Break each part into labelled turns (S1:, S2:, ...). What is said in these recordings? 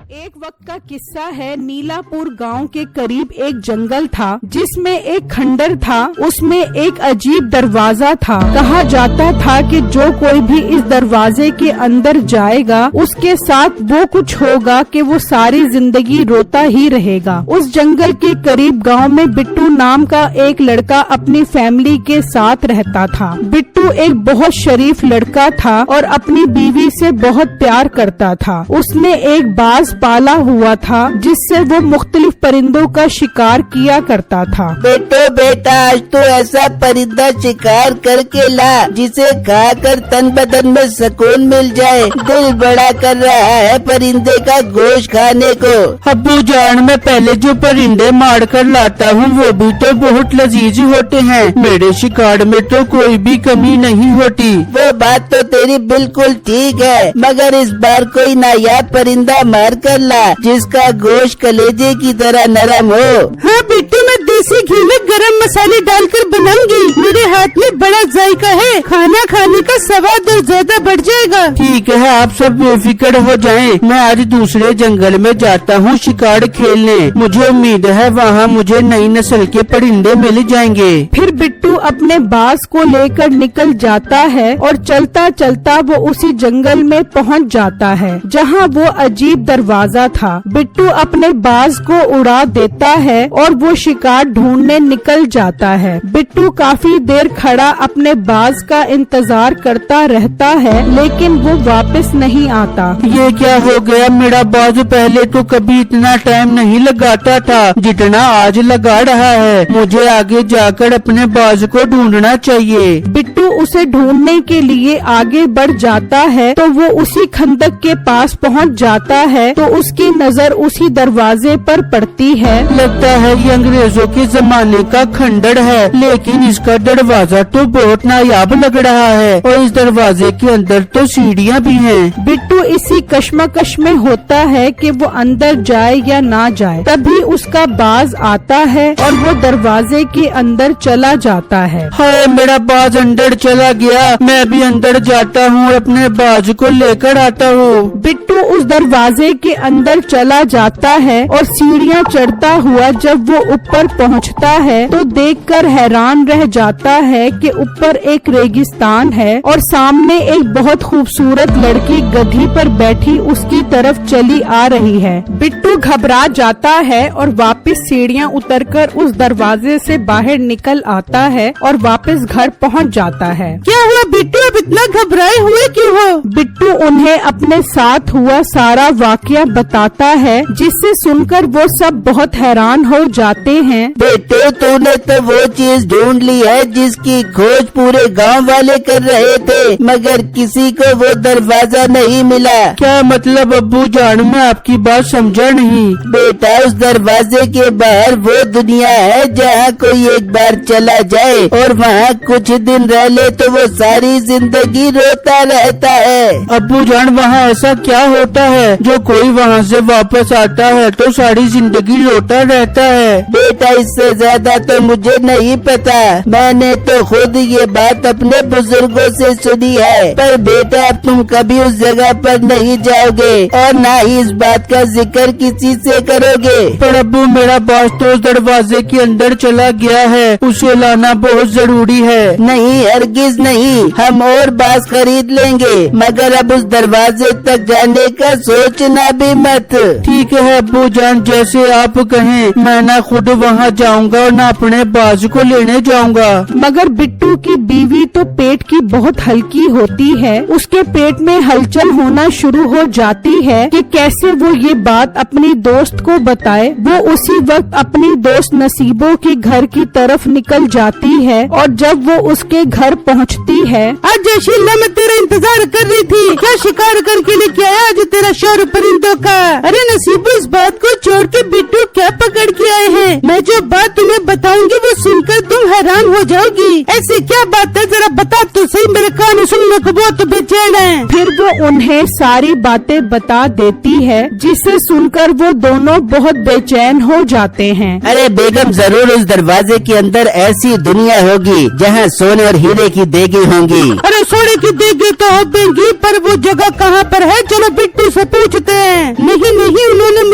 S1: एक वक्त का किस्सा है। नीलापुर गांव के करीब एक जंगल था जिसमें एक खंडर था। उसमें एक अजीब दरवाजा था। कहा जाता था कि जो कोई भी इस दरवाजे के अंदर जाएगा उसके साथ वो कुछ होगा कि वो सारी जिंदगी रोता ही रहेगा। उस जंगल के करीब गांव में बिट्टू नाम का एक लड़का अपनी फैमिली के साथ रहता था। बिट्टू एक बहुत शरीफ लड़का था और अपनी बीवी से बहुत प्यार करता था। उसने एक बाज पाला हुआ था जिससे वो मुख्तलिफ परिंदों का शिकार किया करता था।
S2: बेटा आज तो ऐसा परिंदा शिकार करके ला जिसे खाकर तन बदन में सुकून मिल जाए। दिल बड़ा कर रहा है परिंदे का गोश्त खाने को।
S3: अब्बू जान, मैं पहले जो परिंदे मार कर लाता हूँ वो भी तो बहुत लजीज होते हैं। मेरे शिकार में तो कोई भी कमी नहीं होती।
S2: वो बात तो तेरी बिल्कुल ठीक है, मगर इस बार कोई नायाब परिंदा मार कर ला जिसका गोश्त कलेजे की तरह नरम हो।
S1: हाँ बिट्टू, मैं देसी घी में गरम मसाले डालकर बनाऊंगी। मेरे हाथ में बड़ा जायका है, खाना खाने का स्वाद और ज्यादा बढ़ जाएगा।
S3: ठीक है, आप सब बेफिक्र हो जाएं। मैं आज दूसरे जंगल में जाता हूँ शिकार खेलने। मुझे उम्मीद है वहाँ मुझे नई नस्ल के परिंदे मिल जाएंगे।
S1: फिर बिट्टू अपने बाज को लेकर निकल जाता है और चलता चलता वो उसी जंगल में पहुँच जाता है जहाँ वो अजीब दरवाजा था। बिट्टू अपने बाज को उड़ा देता है और वो शिकार ढूंढने निकल जाता है। बिट्टू काफी देर खड़ा अपने बाज का इंतजार करता रहता है लेकिन वो वापस नहीं आता।
S3: ये क्या हो गया? मेरा बाज पहले तो कभी इतना टाइम नहीं लगाता था जितना आज लगा रहा है। मुझे आगे जाकर अपने बाज को ढूंढना चाहिए।
S1: बिट्टू उसे ढूंढने के लिए आगे बढ़ जाता है तो वो उसी खंदक के पास पहुंच जाता है तो उसकी नजर उसी दरवाजे पर पड़ती है।
S3: लगता है ये अंग्रेजों के जमाने का खंडर है, लेकिन इसका दरवाजा तो बहुत नायाब लग रहा है और इस दरवाजे के अंदर तो सीढ़ियाँ भी हैं।
S1: बिट्टू इसी कश्मकश में होता है कि वो अंदर जाए या ना जाए। तभी उसका बाज आता है और वो दरवाजे के अंदर चला जाता है।
S3: हाय, मेरा बाज अंदर चला गया। मैं भी अंदर जाता हूँ और अपने बाज को लेकर आता हूँ।
S1: बिट्टू उस दरवाजे के अंदर चला जाता है और सीढ़ियाँ चढ़ता हुआ जब वो ऊपर पहुँचता है तो देखकर हैरान रह जाता है कि ऊपर एक रेगिस्तान है और सामने एक बहुत खूबसूरत लड़की गधी पर बैठी उसकी तरफ चली आ रही है। बिट्टू घबरा जाता है और वापस सीढ़ियाँ उतरकर उस दरवाजे से बाहर निकल आता है और वापस घर पहुँच जाता है। क्या हुआ बिट्टू, अब इतना घबराए हुए क्यों हो? बिट्टू उन्हें अपने साथ हुआ सारा वाकया बताता है जिससे सुनकर वो सब बहुत हैरान हो जाते हैं।
S2: बेटे, तूने तो वो चीज ढूंढ ली है जिसकी खोज पूरे गांव वाले कर रहे थे, मगर किसी को वो दरवाजा नहीं मिला।
S3: क्या मतलब अब्बू जान? मैं आपकी बात समझा नहीं।
S2: बेटा, उस दरवाजे के बाहर वो दुनिया है जहाँ कोई एक बार चला जाए और वहाँ कुछ दिन रह ले तो वो सारी जिंदगी रोता रहता है।
S3: अब्बू जान, वहाँ ऐसा क्या होता है जो कोई वहाँ से वापस आता है तो सारी जिंदगी रोता रहता है?
S2: बेटा, इससे ज्यादा तो मुझे नहीं पता। मैंने तो खुद ये बात अपने बुजुर्गों से सुनी है, पर बेटा तुम कभी उस जगह पर नहीं जाओगे और ना ही इस बात का जिक्र किसी से करोगे।
S3: पर अब्बू, मेरा बाज तो उस दरवाजे के अंदर चला गया है, उसे लाना बहुत जरूरी है।
S2: नहीं, हरगिज नहीं, हम और बाज खरीद लेंगे, मगर अब उस दरवाजे तक जाने का सोचना भी मत।
S3: ठीक है अब्बू जान, जैसे आप कहें। मैं ना खुद वहाँ जाऊँगा और ना अपने बाज को लेने जाऊँगा।
S1: मगर बिट्टू की बीवी तो पेट की बहुत हल्की होती है। उसके पेट में हलचल होना शुरू हो जाती है कि कैसे वो ये बात अपनी दोस्त को बताए। वो उसी वक्त अपनी दोस्त नसीबों के घर की तरफ निकल जाती है और जब वो उसके घर पहुँचती है। आज शीला, मैं तेरा इंतजार कर रही थी। क्या शिकार करके लेके आया आज तेरा शौहर परिंदों का? अरे नसीबो, इस बात को छोड़ के बिट्टू क्या पकड़ के आए हैं? मैं जो बात तुम्हें बताऊंगी वो सुनकर तुम हैरान हो जाओगी। ऐसी क्या बात है, जरा बता तो सही, मेरे कान सुनने को बहुत बेचैन है। फिर वो उन्हें सारी बातें बता देती है जिसे सुनकर वो दोनों बहुत बेचैन हो जाते हैं।
S2: अरे बेगम, जरूर उस दरवाजे के अंदर ऐसी दुनिया होगी जहाँ सोने और हीरे की देगी होंगी।
S1: अरे सोने की देगी तो होगी, पर वो जगह कहाँ पर है? चलो बिट्टू से पूछते हैं। नहीं,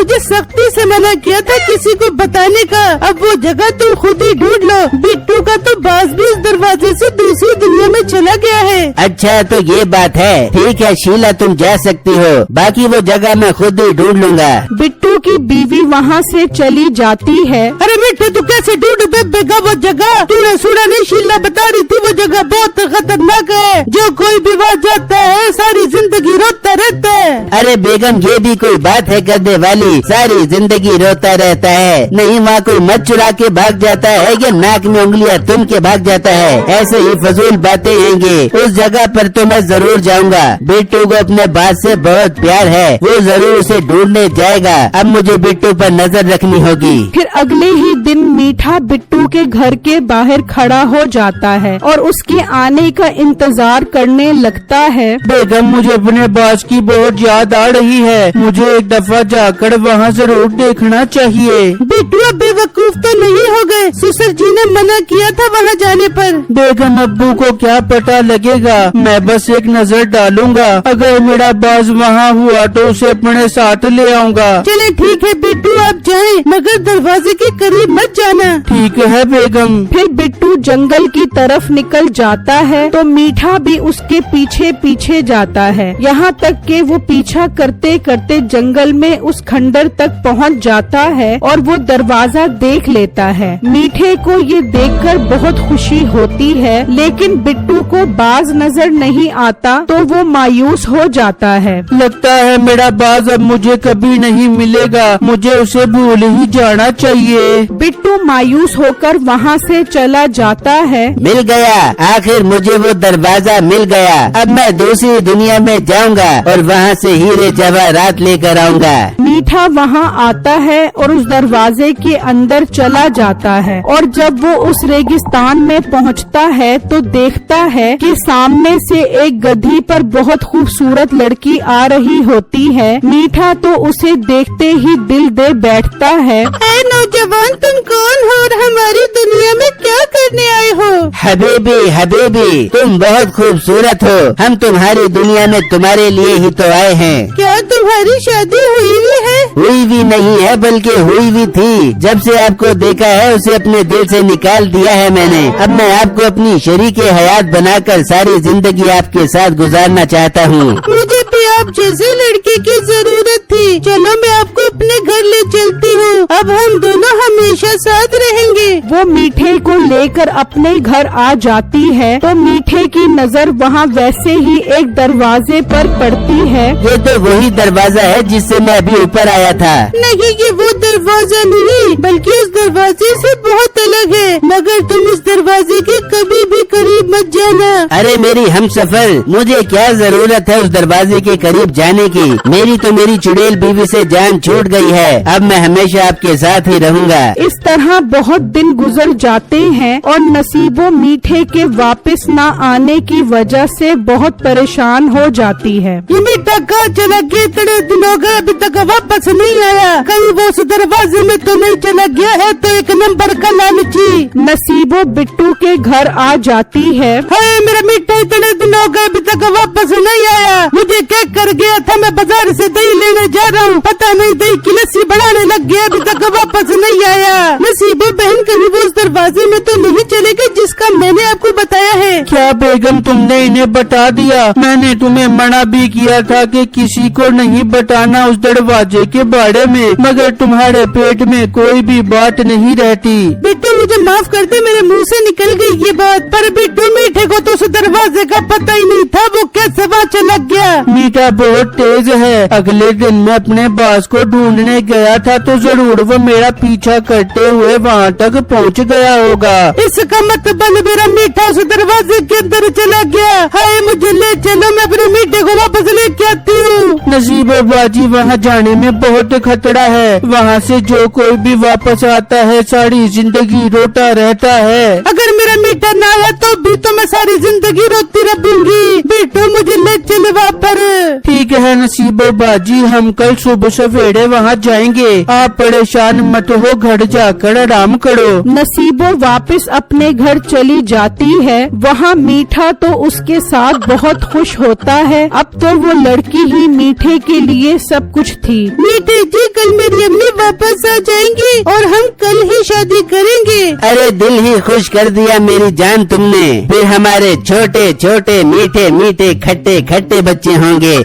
S2: मुझे सख्ती से मना किया था किसी को बताने का। अब वो जगह तुम खुद ही ढूंढ लो। बिट्टू का तो बाज भी इस दरवाजे से दूसरी दुनिया में चला गया है।
S4: अच्छा तो ये बात है, ठीक है शीला तुम जा सकती हो, बाकी वो जगह मैं खुद ही ढूंढ लूंगा।
S1: बिट्टू की बीवी वहाँ से चली जाती है।
S2: अरे मिट्टू तू कैसे ढूंढ बेगा वो जगह? तूने सुना नहीं, शीला बता रही थी वो जगह बहुत खतरनाक है। जो कोई भी वहाँ जाता है सारी जिंदगी रोता रहता है।
S4: अरे बेगम ये भी कोई बात है करने वाली, सारी जिंदगी रोता रहता है? नहीं वहाँ कोई मत चुरा के भाग जाता है या नाक में उंगलियां तुम के भाग जाता है? ऐसे ही फजूल बातें हैंगी। उस जगह पर तो मैं जरूर जाऊंगा। बिट्टू को अपने बात से बहुत प्यार है, वो जरूर उसे ढूंढने जाएगा। अब मुझे बिट्टू पर नजर रखनी होगी।
S1: फिर अगले ही दिन मीठा बिट्टू के घर के बाहर खड़ा हो जाता है और उसके आने का इंतजार करने लगता है।
S3: बेगम मुझे अपने बाज की बहुत याद आ रही है, मुझे एक दफा जाकर वहाँ जरूर देखना चाहिए।
S2: बिट्टू बेवकूफ तो नहीं हो गए? ससुर जी ने मना किया था वहाँ जाने पर।
S3: बेगम अब्बू को क्या पता लगेगा, मैं बस एक नजर डालूंगा। अगर मेरा बाज वहाँ हुआ तो उसे अपने साथ ले आऊंगा।
S2: चले ठीक है बिट्टू आप जाएं, मगर दरवाजे के करीब मत जाना।
S3: ठीक है बेगम।
S1: फिर बिट्टू जंगल की तरफ निकल जाता है तो मीठा भी उसके पीछे पीछे जाता है, यहाँ तक कि वो पीछा करते करते जंगल में उस खंडर तक पहुँच जाता है और वो दरवाजा देख लेता है। मीठे को ये देखकर बहुत खुशी होती है, लेकिन बिट्टू को बाज नजर नहीं आता तो वो मायूस हो जाता है।
S3: लगता है मेरा बाज अब मुझे कभी नहीं मिलेगा, मुझे उसे भूल ही जाना चाहिए।
S1: बिट्टू मायूस होकर वहाँ से चला जाता है।
S4: मिल गया, आखिर मुझे वो दरवाजा मिल गया। अब मैं दूसरी दुनिया में जाऊंगा और वहाँ से हीरे जवाहरात लेकर आऊंगा।
S1: मीठा वहाँ आता है और उस दरवाजे के अंदर चला जाता है और जब वो उस रेगिस्तान में पहुँचता है तो देखता है कि सामने से एक गधी पर बहुत खूबसूरत लड़की आ रही होती है। मीठा तो उसे देखते ही दिल दे बैठता है।
S2: नौजवान तुम कौन हो और हमारी दुनिया में क्या करने आए हो?
S4: हबीबी हबीबी तुम बहुत खूबसूरत हो, हम तुम्हारी दुनिया में तुम्हारे लिए ही तो आए हैं।
S2: क्या तुम्हारी शादी हुई है?
S4: हुई भी नहीं है बल्कि हुई भी थी। जब से आपको देखा है उसे अपने दिल से निकाल दिया है मैंने। अब मैं आपको अपनी शरीके हयात बनाकर सारी जिंदगी आपके साथ गुजारना चाहता हूँ।
S2: मुझे भी आप जैसे लड़के की जरूरत थी। चलो मैं आपको अपने घर ले चलती हूँ, अब हम दोनों हमेशा साथ रहेंगे।
S1: वो मीठे को लेकर अपने घर आ जाती है तो मीठे की नजर वहाँ वैसे ही एक दरवाजे पर पड़ती है।
S4: ये तो वही दरवाजा है जिससे मैं अभी ऊपर आया था।
S2: नहीं ये वो दरवाजा नहीं बल्कि उस दरवाजे से बहुत अलग है, मगर तुम इस दरवाजे के कभी भी करीब मत जाना।
S4: अरे मेरी हमसफर, मुझे क्या जरूरत है उस दरवाजे के करीब जाने की? मेरी तो मेरी चुड़ैल बीवी से जान छूट गई है, अब मैं हमेशा आपके साथ ही रहूँगा।
S1: इस तरह बहुत दिन गुजर जाते हैं और नसीबो मीठे के वापस न आने की वजह से बहुत परेशान हो जाती है।
S2: ये मीठा कहाँ चला गया? इतने दिन हो गए अभी तक वापस नहीं आया। कहीं वो उस दरवाजे में तो नहीं चला गया है? तो एक नंबर का लालची।
S1: नसीबो बिट्टू के घर आ जाती है।
S2: हाय मेरा मीठा इतने दिन हो गए अभी तक वापस नहीं आया। मुझे क्या कर गया था? मैं बाजार से दही लेने जा रहा हूँ, पता नहीं दही की लस्सी बढ़ाने लग गया, अभी तक वापस नहीं आया। नसीबो बहन कहीं वो उस दरवाजे में तो नहीं चले गए जिसका मैंने आपको बताया है?
S3: क्या बेगम तुमने इन्हें बता दिया? मैंने तुम्हें मना भी किया था कि किसी को नहीं बताना उस दरवाजे के बारे में, मगर तुम्हारे पेट में कोई भी बात नहीं रहती।
S2: बिट्टू मुझे माफ कर दे, मेरे मुंह से निकल गई ये बात। पर बिट्टू मीठे को तो उस दरवाजे का पता ही नहीं था, वो कैसे वहाँ चला गया?
S3: मीठा बहुत तेज है, अगले दिन मैं अपने बास को ढूंढने गया था तो जरूर वो मेरा पीछा करते हुए वहाँ तक पहुँच गया होगा।
S2: इसका मतलब मेरा मीठा उस दरवाजे के अंदर चला गया। हाय मुझे ले चलो, मैं अपने मीठे को वापस लेके आती हूँ।
S3: नसीब बाजी वहाँ जाने में बहुत खतरा है, वहाँ से जो कोई भी वापस आता है सारी जिंदगी रोता रहता है।
S2: अगर मेरा मीठा ना आया तो भी तो मैं सारी जिंदगी रोती रहूंगी। बेटो मुझे ले चले वहाँ पर।
S3: ठीक है नसीब बाजी, हम कल सुबह सवेरे वहाँ जाएंगे, आप परेशान मत हो, घर जाकर आराम करो।
S1: नसीबो वापस अपने घर चली जाती है। वहाँ मीठा तो उसके साथ बहुत खुश होता है, अब तो वो लड़की ही मीठे के लिए सब कुछ थी।
S2: मीठे जी कल मेरी अम्मी वापस आ जाएंगी और हम कल ही शादी करेंगे।
S4: अरे दिल ही खुश कर दिया मेरी जान तुमने, फिर हमारे छोटे छोटे मीठे मीठे खट्टे खट्टे बच्चे होंगे।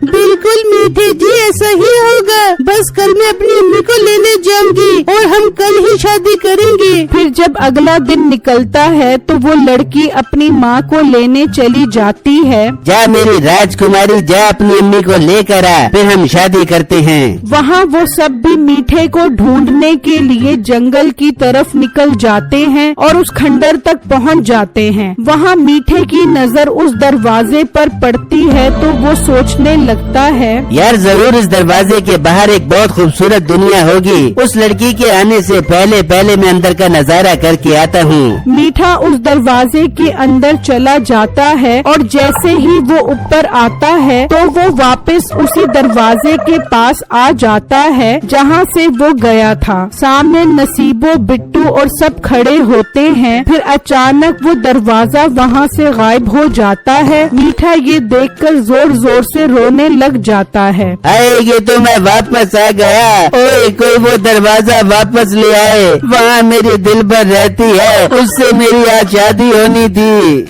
S2: बिल्कुल मीठे जी, ऐसा ही होगा। बस कल मैं अपनी अम्मी को लेने जाऊंगी और हम कल ही शादी करेंगे।
S1: फिर जब अगला दिन निकलता है तो वो लड़की अपनी माँ को लेने चली जाती है।
S4: जा मेरी राजकुमारी, जा अपनी अम्मी को लेकर आ, फिर हम शादी करते हैं।
S1: वहाँ वो सब भी मीठे को ढूंढने के लिए जंगल की तरफ निकल जाते हैं और उस खंडर तक पहुँच जाते हैं। वहाँ मीठे की नजर उस दरवाजे पर पड़ती है तो वो सोचने लगता है,
S4: यार जरूर इस दरवाजे के बाहर एक बहुत खूबसूरत दुनिया होगी। उस लड़की के आने से पहले पहले मैं अंदर का नजारा करके आता हूँ।
S1: मीठा उस दरवाजे के अंदर चला जाता है और जैसे ही वो ऊपर आता है तो वो वापस उसी दरवाजे के पास आ जाता है जहाँ से वो गया था। सामने नसीबो, बिट्टू और सब खड़े होते हैं। फिर अचानक वो दरवाजा वहाँ से गायब हो जाता है। मीठा ये देखकर जोर जोर से रोने लग जाता है।
S4: अरे ये तो मैं वापस आ गया। ओए कोई वो दरवाजा वापस ले आए, वहाँ मेरी दिल भर रहती है, उससे मेरी आज शादी होनी थी।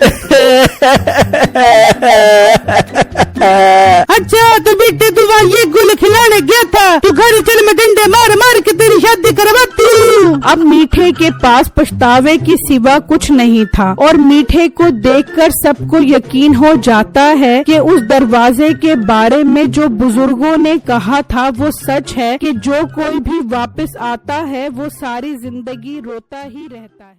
S2: अच्छा तो बेटे तू वहाँ ये गुल खिलाने गया था, तू घर चल, मैं डंडे मार मार के तेरी शादी करवाती हूँ।
S1: अब मीठे के पास पछतावे की सिवा कुछ नहीं था और मीठे को देखकर सबको यकीन हो जाता है कि उस दरवाजे के बारे में जो बुजुर्गों ने कहा था वो सच है कि जो कोई भी वापस आता है वो सारी जिंदगी रोता ही रहता है।